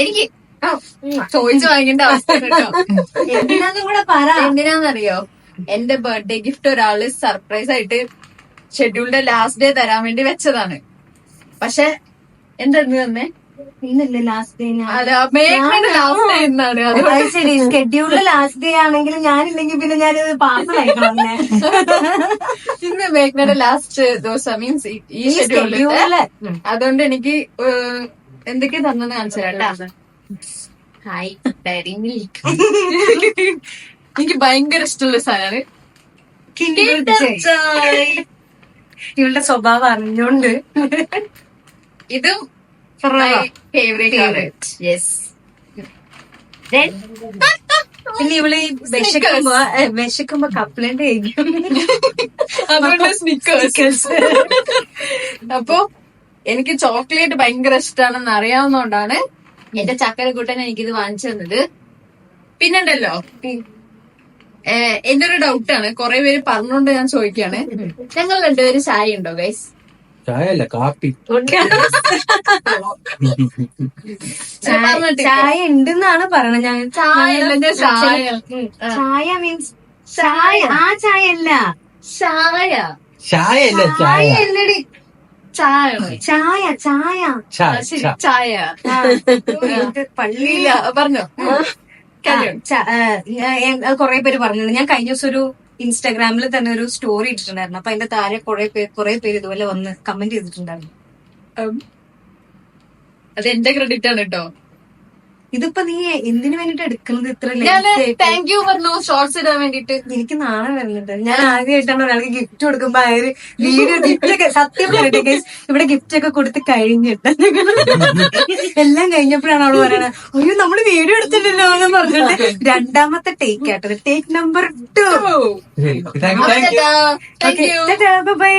എനിക്ക് ചോദിച്ചു വാങ്ങേണ്ട അവസ്ഥ കേട്ടോ. എന്തിനാന്നും കൂടെ പറ. എന്തിനാന്നറിയോ, എന്റെ ബർത്ത്ഡേ ഗിഫ്റ്റ് ഒരാള് സർപ്രൈസ് ആയിട്ട് ഷെഡ്യൂളിന്റെ ലാസ്റ്റ് ഡേ തരാൻ വേണ്ടി വെച്ചതാണ്. പക്ഷെ എന്തായിരുന്നു തന്നെ ഇന്നല്ലേ ലാസ്റ്റ് ഡേ? ലാസ്റ്റ് ഡേ എന്നാണ്. ശരി, സ്കെഡ്യൂളില് ലാസ്റ്റ് ഡേ ആണെങ്കിൽ ഞാനില്ലെങ്കിൽ പിന്നെ ഞാനിത് പാർസൽ അയക്കണം. ഇന്ന് മേഘ്നയുടെ ലാസ്റ്റ് ദിവസം മീൻസ് ഈ ഷെഡ്യൂളില്. അതുകൊണ്ട് എനിക്ക് എന്തൊക്കെ തന്നെന്ന് കാണിച്ചു തരാട്ടാ. Hi diary milk. എനിക്ക് ഭയങ്കര ഇഷ്ടമുള്ള സാധനമാണ്. ഇവളുടെ സ്വഭാവം അറിഞ്ഞോണ്ട് ഇതും ഫേവറേറ്റ്. യെസ്. പിന്നെ ഇവള് വിശക്കുമ്പോ കപ്ലന്റ് കഴിക്കും. അതുകൊണ്ട് സ്നിക്കേഴ്സ്. അപ്പൊ എനിക്ക് ചോക്ലേറ്റ് ഭയങ്കര ഇഷ്ടമാണെന്ന് അറിയാവുന്നതുകൊണ്ടാണ് എന്റെ ചക്കരക്കൂട്ടൻ എനിക്കിത് വാങ്ങിച്ചു തന്നത്. പിന്നെണ്ടല്ലോ, എന്റെ ഒരു ഡൗട്ടാണ്, കുറെ പേര് പറഞ്ഞോണ്ട് ഞാൻ ചോദിക്കാണ്, ഞങ്ങൾ രണ്ടുപേരും ചായ ഉണ്ടോ ഗൈസ്? ചായല്ല, കാപ്പി. ചായ ഉണ്ടെന്നാണ് പറയണത്. ഞാൻ ചായ മീൻസ് ചായ. ആ ചായ അല്ല, ചായയല്ല, ചായ അല്ലടി, ചായ ചായ ചായ. പള്ളിയില പറഞ്ഞോ. കൊറേ പേര് പറഞ്ഞത്. ഞാൻ കഴിഞ്ഞ ദിവസം ഒരു ഇൻസ്റ്റാഗ്രാമിൽ തന്നെ ഒരു സ്റ്റോറി ഇട്ടിട്ടുണ്ടായിരുന്നു. അപ്പൊ അതിന്റെ താഴെ കുറെ പേര് ഇതുപോലെ വന്ന് കമന്റ് ചെയ്തിട്ടുണ്ടായിരുന്നു. അത് എന്റെ ക്രെഡിറ്റ് ആണ് കേട്ടോ. ഇതിപ്പോ നീ എന്തിനു വേണ്ടിട്ട് എടുക്കുന്നത് ഇത്ര? താങ്ക് യു പറഞ്ഞു ഷോർട്സ് ഇടാൻ വേണ്ടിട്ട്. എനിക്ക് നാളെ വരുന്നുണ്ട്. ഞാൻ ആദ്യമായിട്ടാണ് ഒരാൾക്ക് ഗിഫ്റ്റ് കൊടുക്കുമ്പോ അയാൾ വീഡിയോ ഗിഫ്റ്റ് ഒക്കെ സത്യം പറയട്ടെ, ഇവിടെ ഗിഫ്റ്റ് ഒക്കെ കൊടുത്ത് കഴിഞ്ഞിട്ട് എല്ലാം കഴിഞ്ഞപ്പോഴാണ് അവള് പറയണത്, അയ്യോ നമ്മള് വീഡിയോ എടുത്തില്ലല്ലോ എന്ന് പറഞ്ഞിട്ട്. രണ്ടാമത്തെ ടേക്ക് ആട്ടത്, take number 2. Thank you. By.